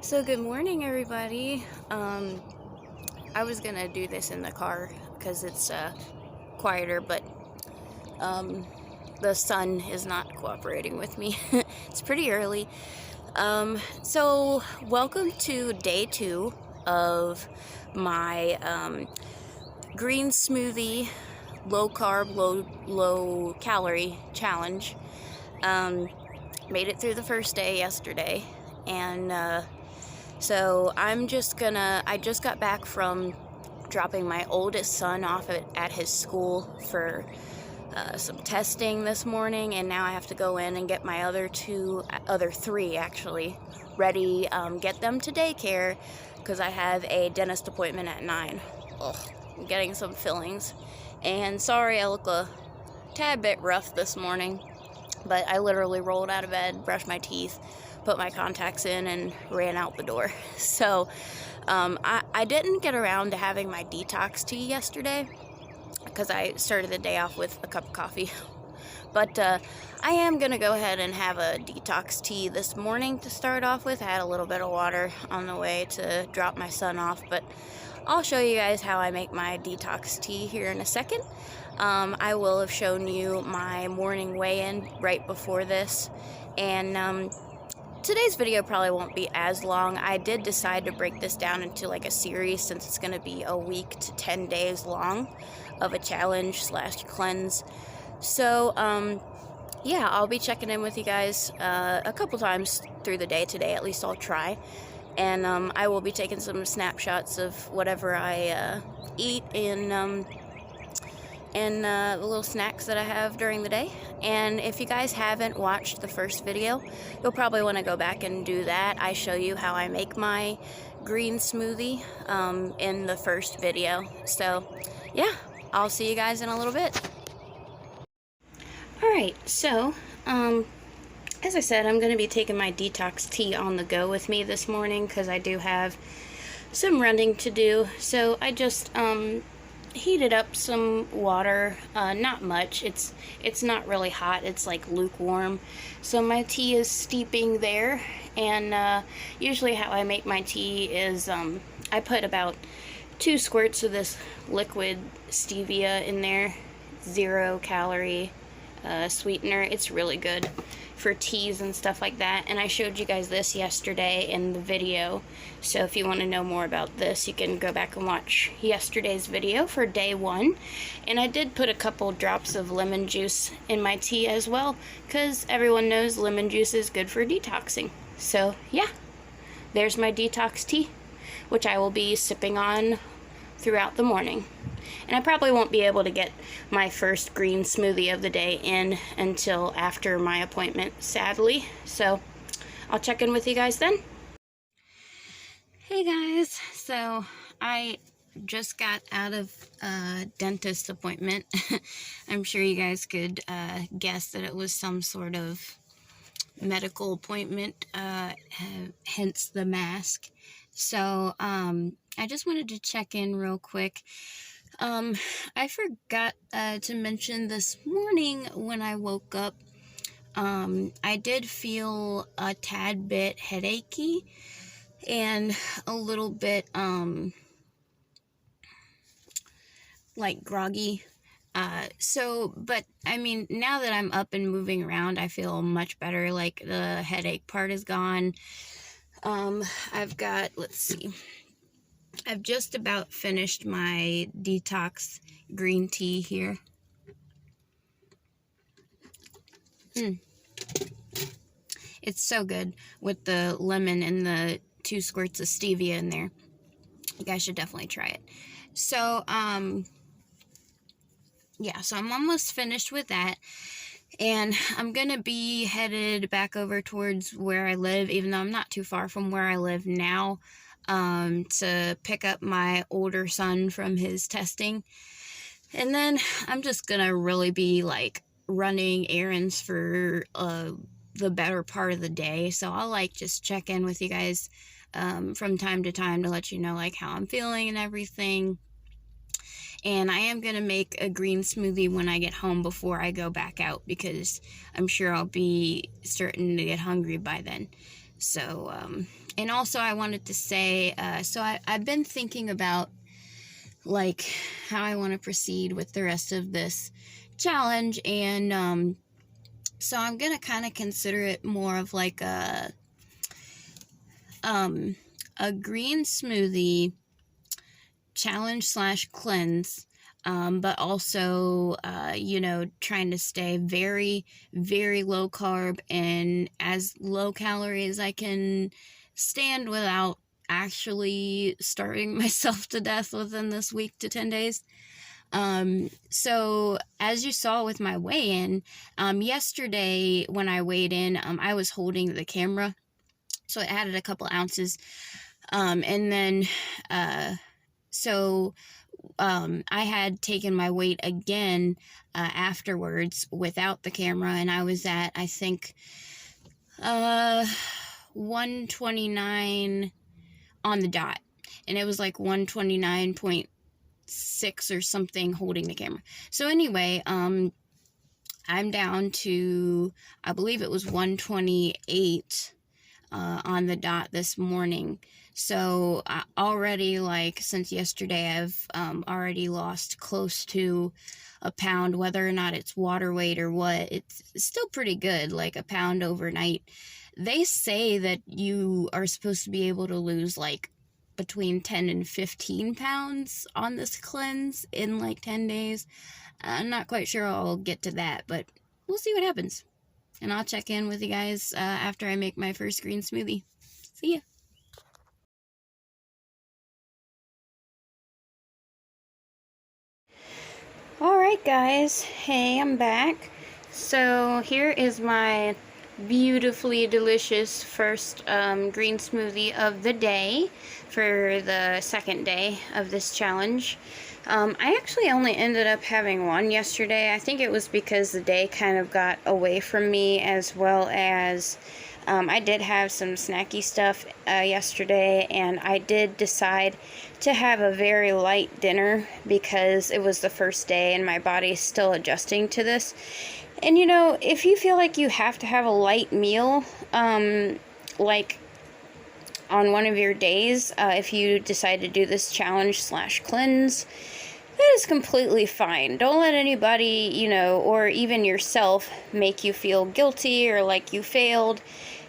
So good morning, everybody. I was gonna do this in the car because it's quieter, but the sun is not cooperating with me. It's pretty early. So welcome to day 2 of my green smoothie, low carb, low calorie challenge. Made it through the first day yesterday, and so I just got back from dropping my oldest son off at his school for some testing this morning, and now I have to go in and get my other three actually, ready, get them to daycare, because I have a dentist appointment at 9. Ugh, I'm getting some fillings, and sorry I look a tad bit rough this morning, but I literally rolled out of bed, brushed my teeth, put my contacts in, and ran out the door. So I didn't get around to having my detox tea yesterday because I started the day off with a cup of coffee. But I am going to go ahead and have a detox tea this morning to start off with. I had a little bit of water on the way to drop my son off, but I'll show you guys how I make my detox tea here in a second. I will have shown you my morning weigh-in right before this, and today's video probably won't be as long. I did decide to break this down into like a series since it's going to be a week to 10 days long of a challenge / cleanse. So yeah, I'll be checking in with you guys a couple times through the day today. At least I'll try. And I will be taking some snapshots of whatever I eat and the little snacks that I have during the day. And if you guys haven't watched the first video, you'll probably want to go back and do that. I show you how I make my green smoothie in the first video. So yeah, I'll see you guys in a little bit. Alright, so as I said, I'm going to be taking my detox tea on the go with me this morning because I do have some running to do. So I just heated up some water, not much. It's not really hot, it's like lukewarm. So my tea is steeping there, and usually how I make my tea is I put about 2 squirts of this liquid stevia in there, 0 calorie sweetener. It's really good for teas and stuff like that, and I showed you guys this yesterday in the video, so if you want to know more about this, you can go back and watch yesterday's video for day 1. And I did put a couple drops of lemon juice in my tea as well, because everyone knows lemon juice is good for detoxing. So yeah, there's my detox tea, which I will be sipping on throughout the morning. And I probably won't be able to get my first green smoothie of the day in until after my appointment, sadly. So I'll check in with you guys then. Hey guys, so I just got out of a dentist appointment. I'm sure you guys could guess that it was some sort of medical appointment, hence the mask. So I just wanted to check in real quick. I forgot to mention this morning when I woke up, I did feel a tad bit headachy and a little bit, like groggy. But I mean, now that I'm up and moving around, I feel much better. Like the headache part is gone. I've got, let's see, I've just about finished my detox green tea here. It's so good with the lemon and the 2 squirts of stevia in there. You guys should definitely try it. So, yeah, so I'm almost finished with that. And I'm going to be headed back over towards where I live, even though I'm not too far from where I live now, to pick up my older son from his testing. And then I'm just gonna really be like running errands for the better part of the day. So I'll like just check in with you guys from time to time to let you know like how I'm feeling and everything. And I am gonna make a green smoothie when I get home before I go back out, because I'm sure I'll be starting to get hungry by then. So And also I wanted to say, so I've been thinking about like how I want to proceed with the rest of this challenge, and so I'm gonna kind of consider it more of like a green smoothie challenge slash cleanse, but also, you know, trying to stay very, very low carb and as low calorie as I can stand without actually starving myself to death within this week to 10 days. So as you saw with my weigh-in, yesterday when I weighed in, I was holding the camera, so I added a couple ounces, and then, so I had taken my weight again afterwards without the camera, and I was at, I think, 129 on the dot, and it was like 129.6 or something holding the camera. So anyway, I'm down to, I believe it was 128 on the dot this morning. So already, like, since yesterday, I've already lost close to a pound, whether or not it's water weight or what. It's still pretty good, like a pound overnight. They say that you are supposed to be able to lose like between 10 and 15 pounds on this cleanse in like 10 days. I'm not quite sure I'll get to that, but we'll see what happens. And I'll check in with you guys after I make my first green smoothie. See ya. Alright guys, hey, I'm back. So here is my beautifully delicious first green smoothie of the day for the second day of this challenge. I actually only ended up having one yesterday. I think it was because the day kind of got away from me, as well as I did have some snacky stuff yesterday, and I did decide to have a very light dinner because it was the first day and my body's still adjusting to this. And you know, if you feel like you have to have a light meal, like on one of your days, if you decide to do this challenge slash cleanse, that is completely fine. Don't let anybody, you know, or even yourself make you feel guilty or like you failed.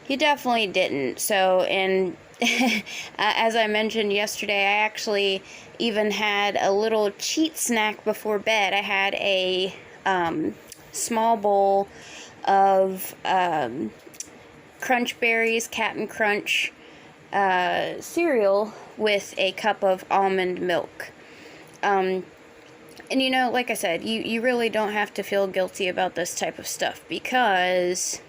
You definitely didn't. So, and as I mentioned yesterday, I actually even had a little cheat snack before bed. I had a small bowl of Crunch Berries, Cap'n Crunch cereal with a cup of almond milk. And you know, like I said, you really don't have to feel guilty about this type of stuff, because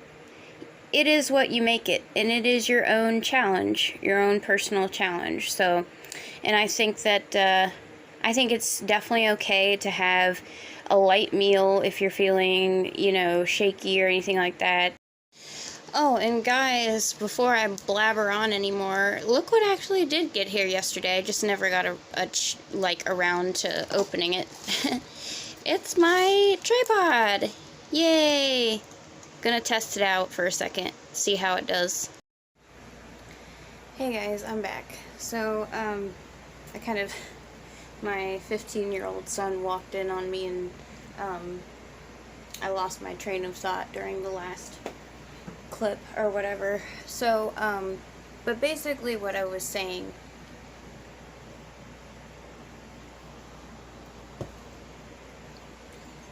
it is what you make it, and it is your own challenge, your own personal challenge. So, and I think that, I think it's definitely okay to have a light meal if you're feeling, you know, shaky or anything like that. Oh, and guys, before I blabber on anymore, look what actually did get here yesterday. I just never got around to opening it. It's my tripod! Yay! Gonna test it out for a second, see how it does. Hey guys, I'm back. So, my 15-year-old son walked in on me, and I lost my train of thought during the last clip or whatever. So, but basically what I was saying,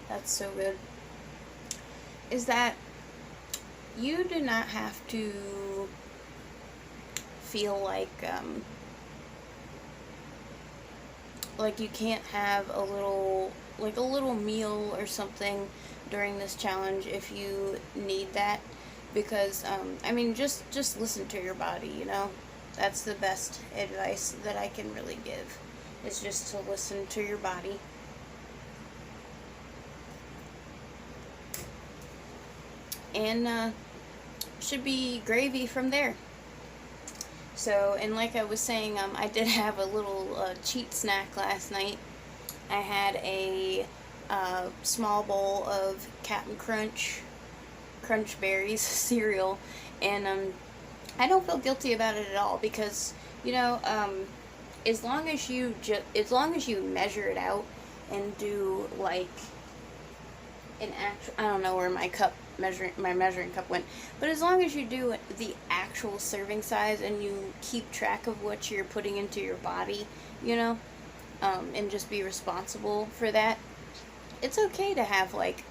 that's so good, is that you do not have to feel like you can't have a little meal or something during this challenge if you need that, because I mean, just listen to your body, you know. That's the best advice that I can really give, is just to listen to your body. And should be gravy from there. So, and like I was saying, I did have a little cheat snack last night. I had a small bowl of Cap'n Crunch Berries cereal, and I don't feel guilty about it at all because, you know, as long as as long as you measure it out and do like an actual, I don't know where my measuring cup went, but as long as you do the actual serving size and you keep track of what you're putting into your body, you know, and just be responsible for that, it's okay to have like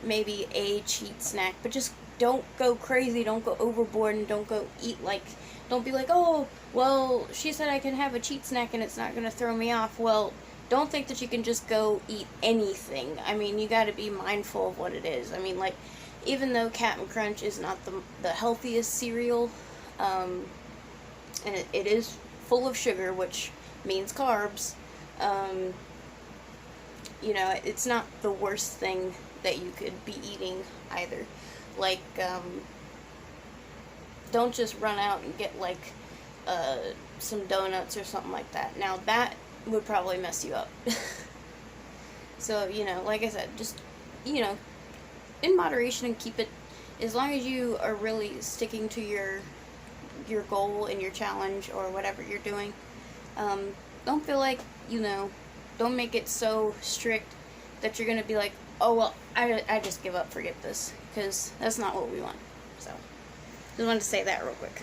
maybe a cheat snack, but just don't go crazy, don't go overboard, and don't go eat like, don't be like, oh, well, she said I can have a cheat snack and it's not going to throw me off. Well, don't think that you can just go eat anything. I mean, you got to be mindful of what it is. I mean, like, even though Cap'n Crunch is not the healthiest cereal, and it is full of sugar, which means carbs, um, you know, it's not the worst thing that you could be eating either. Like, don't just run out and get like uh, some donuts or something like that. Now that would probably mess you up. So, you know, like I said, just, you know, in moderation, and keep it, as long as you are really sticking to your goal and your challenge or whatever you're doing. Um, don't feel like, you know, don't make it so strict that you're gonna be like, oh well, I just give up, forget this, because that's not what we want. So just wanted to say that real quick.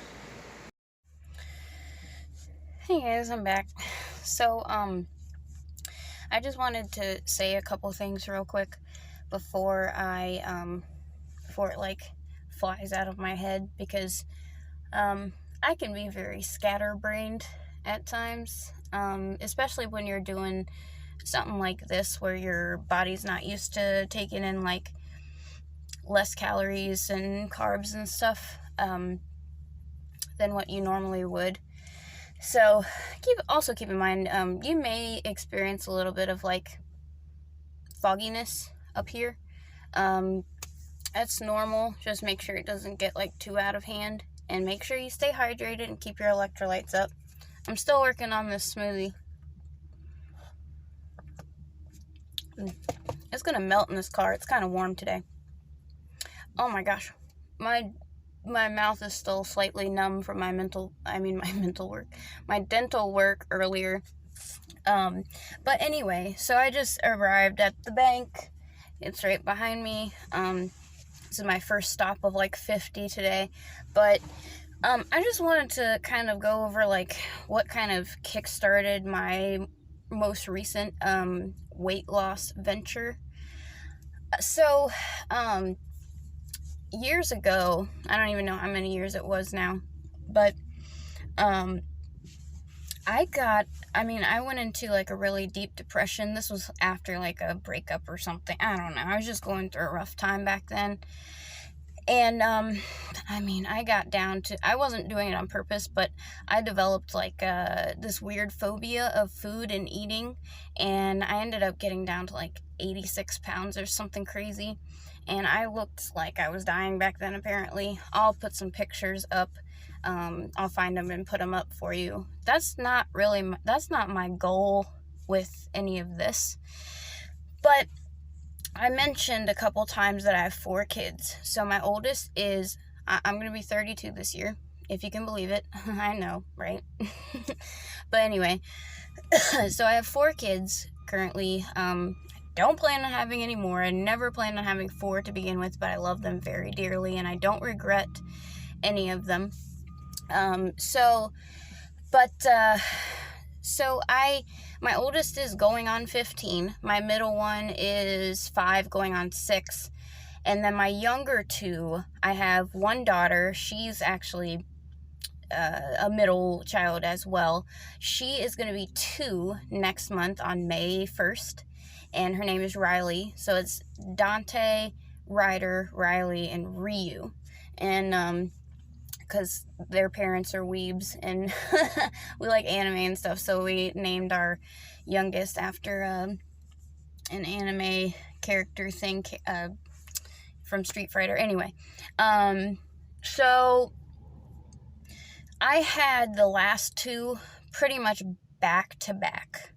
Hey guys, I'm back. So I just wanted to say a couple things real quick before before it like flies out of my head, because I can be very scatterbrained at times, especially when you're doing something like this where your body's not used to taking in like less calories and carbs and stuff than what you normally would. So keep in mind, you may experience a little bit of like fogginess up here. That's normal. Just make sure it doesn't get like too out of hand, and make sure you stay hydrated and keep your electrolytes up. I'm still working on this smoothie. It's gonna melt in this car. It's kind of warm today. Oh my gosh, my mouth is still slightly numb from my mental work, my dental work earlier. But anyway, so I just arrived at the bank. It's right behind me. This is my first stop of like 50 today, but I just wanted to kind of go over like what kind of kickstarted my most recent weight loss venture. So years ago, I don't even know how many years it was now, but I went into like a really deep depression. This was after like a breakup or something. I don't know. I was just going through a rough time back then. And I got down to, I wasn't doing it on purpose, but I developed like this weird phobia of food and eating, and I ended up getting down to like 86 pounds or something crazy, and I looked like I was dying back then, apparently. I'll put some pictures up. I'll find them and put them up for you. That's not my goal with any of this, but I mentioned a couple times that I have 4 kids. So my oldest is, I'm going to be 32 this year, if you can believe it. I know, right? But anyway, so I have 4 kids currently. Don't plan on having any more. I never planned on having 4 to begin with, but I love them very dearly, and I don't regret any of them. My oldest is going on 15. My middle one is 5 going on 6. And then my younger 2, I have one daughter. She's actually a middle child as well. She is going to be 2 next month on May 1st. And her name is Riley. So it's Dante, Ryder, Riley, and Ryu. And because their parents are weebs and we like anime and stuff, so we named our youngest after an anime character thing from Street Fighter. Anyway, so I had the last 2 pretty much back to back.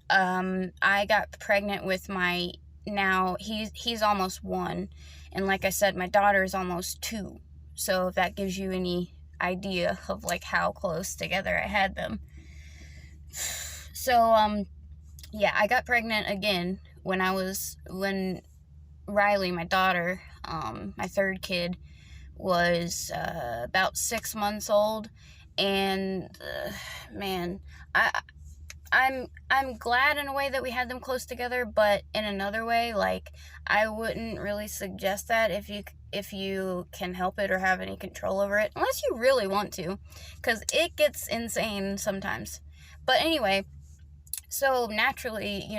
I got pregnant with he's almost 1, and like I said, my daughter is almost 2. So if that gives you any idea of like how close together I had them. So yeah, I got pregnant again when Riley, my daughter, my third kid, was about 6 months old. And man, I'm glad in a way that we had them close together, but in another way, like, I wouldn't really suggest that if you can help it or have any control over it, unless you really want to, because it gets insane sometimes. But anyway, so naturally,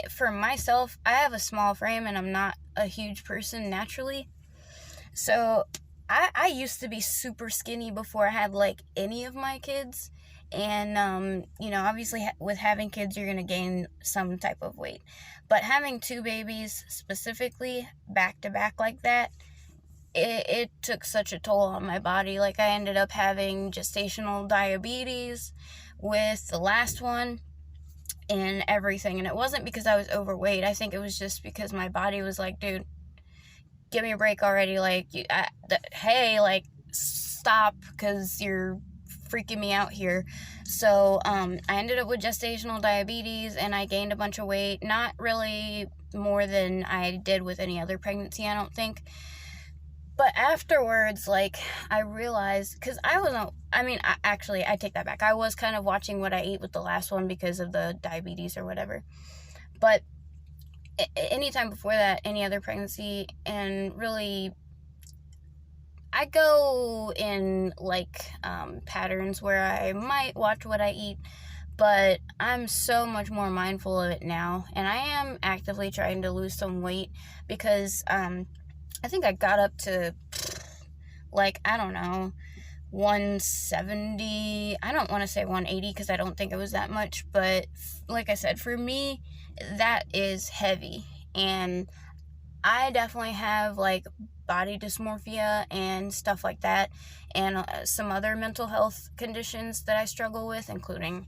for myself, I have a small frame and I'm not a huge person naturally. So I used to be super skinny before I had like any of my kids. And, obviously with having kids, you're going to gain some type of weight. But having two babies specifically back to back like that, it took such a toll on my body. Like, I ended up having gestational diabetes with the last one and everything. And it wasn't because I was overweight. I think it was just because my body was like, dude, give me a break already. Like, hey, like, stop, because you're freaking me out here. So I ended up with gestational diabetes, and I gained a bunch of weight. Not really more than I did with any other pregnancy, I don't think. But afterwards, like, I realized, because I take that back. I was kind of watching what I ate with the last one because of the diabetes or whatever. But anytime before that, any other pregnancy, and really, I go in like patterns where I might watch what I eat, but I'm so much more mindful of it now, and I am actively trying to lose some weight because I think I got up to, like, I don't know, 170. I don't want to say 180 because I don't think it was that much, but like I said, for me, that is heavy. And I definitely have like body dysmorphia and stuff like that, and some other mental health conditions that I struggle with, including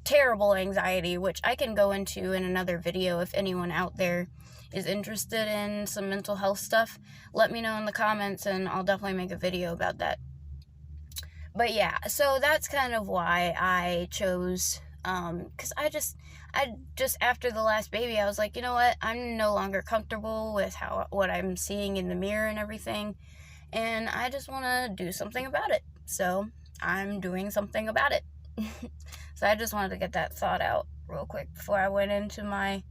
terrible anxiety, which I can go into in another video. If anyone out there is interested in some mental health stuff, let me know in the comments and I'll definitely make a video about that. But yeah, so that's kind of why I chose, because I just after the last baby, I was like, you know what, I'm no longer comfortable with what I'm seeing in the mirror and everything, and I just want to do something about it. So I'm doing something about it. So I just wanted to get that thought out real quick before I went into my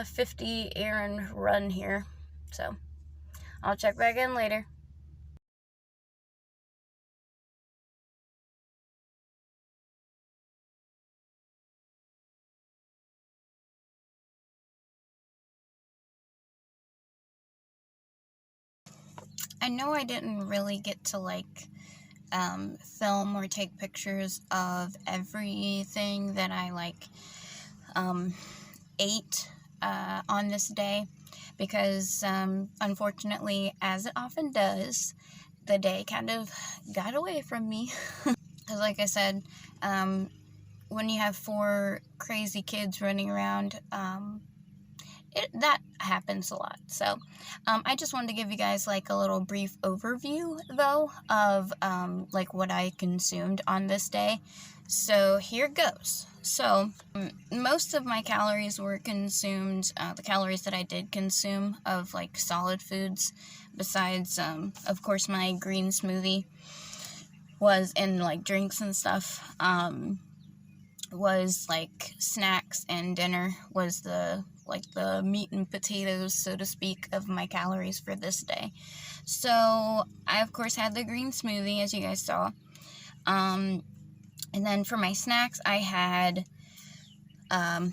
50 errand run here. So I'll check back in later. I know I didn't really get to like film or take pictures of everything that I like ate on this day, because unfortunately, as it often does, the day kind of got away from me. Because like I said, when you have 4 crazy kids running around, that happens a lot. So I just wanted to give you guys like a little brief overview though of like what I consumed on this day. So here goes. So most of my calories were consumed, the calories that I did consume of like solid foods, besides of course my green smoothie was in like drinks and stuff, was like snacks, and dinner was the meat and potatoes, so to speak, of my calories for this day. So I of course had the green smoothie, as you guys saw, and then for my snacks I had a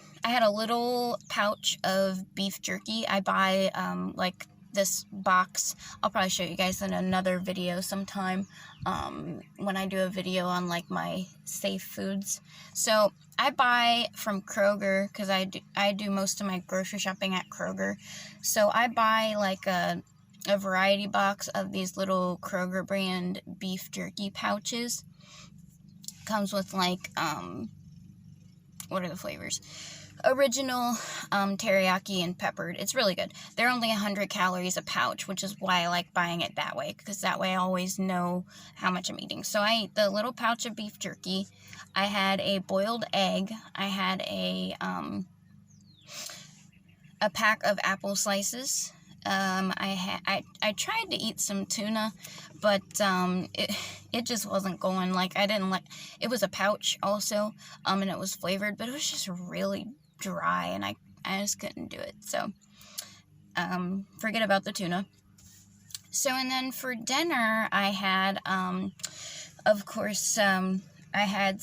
little pouch of beef jerky. I buy like this box. I'll probably show you guys in another video sometime, when I do a video on like my safe foods. So I buy from Kroger, because I do most of my grocery shopping at Kroger. So I buy like a variety box of these little Kroger brand beef jerky pouches. Comes with like what are the flavors? original teriyaki and peppered. It's really good. They're only 100 calories a pouch, which is why I like buying it that way, because that way I always know how much I'm eating. So I ate the little pouch of beef jerky. I had a boiled egg. I had a pack of apple slices. I tried to eat some tuna, but it just wasn't going. Like, I didn't like it. Was a pouch also, and it was flavored, but it was just really dry, and I just couldn't do it. So forget about the tuna. So, and then for dinner I had of course I had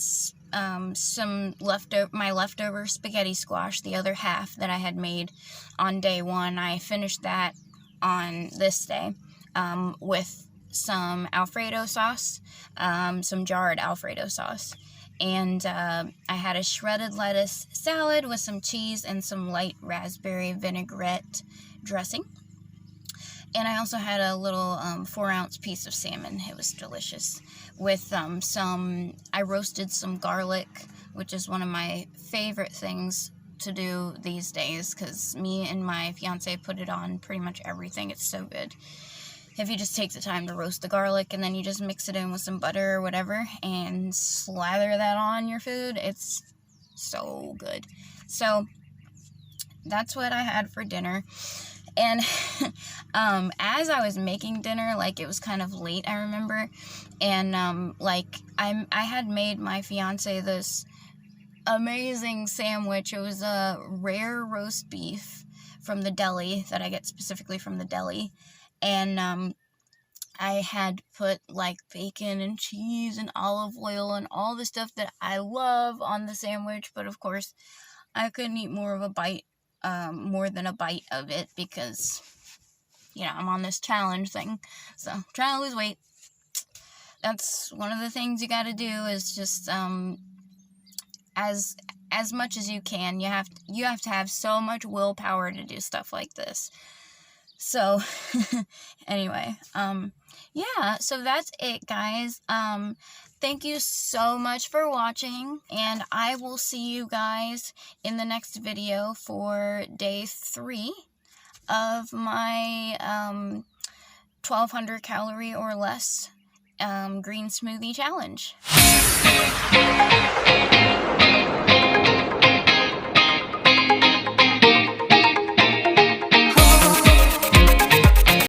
my leftover spaghetti squash, the other half that I had made on day one. I finished that on this day with some Alfredo sauce, some jarred Alfredo sauce. And I had a shredded lettuce salad with some cheese and some light raspberry vinaigrette dressing. And I also had a little 4-ounce piece of salmon. It was delicious. With I roasted some garlic, which is one of my favorite things to do these days, because me and my fiance put it on pretty much everything. It's so good. If you just take the time to roast the garlic and then you just mix it in with some butter or whatever and slather that on your food, it's so good. So that's what I had for dinner. And as I was making dinner, like, it was kind of late, I remember, and I had made my fiance this amazing sandwich. It was a rare roast beef from the deli that I get specifically from the deli, and I had put like bacon and cheese and olive oil and all the stuff that I love on the sandwich, but of course I couldn't eat more than a bite of it, because, you know, I'm on this challenge thing, so I'm trying to lose weight. That's one of the things you gotta do, is just, as much as you can. You have to have so much willpower to do stuff like this. So, anyway, yeah, so that's it, guys. Thank you so much for watching, and I will see you guys in the next video for day 3 of my 1,200 calorie or less green smoothie challenge.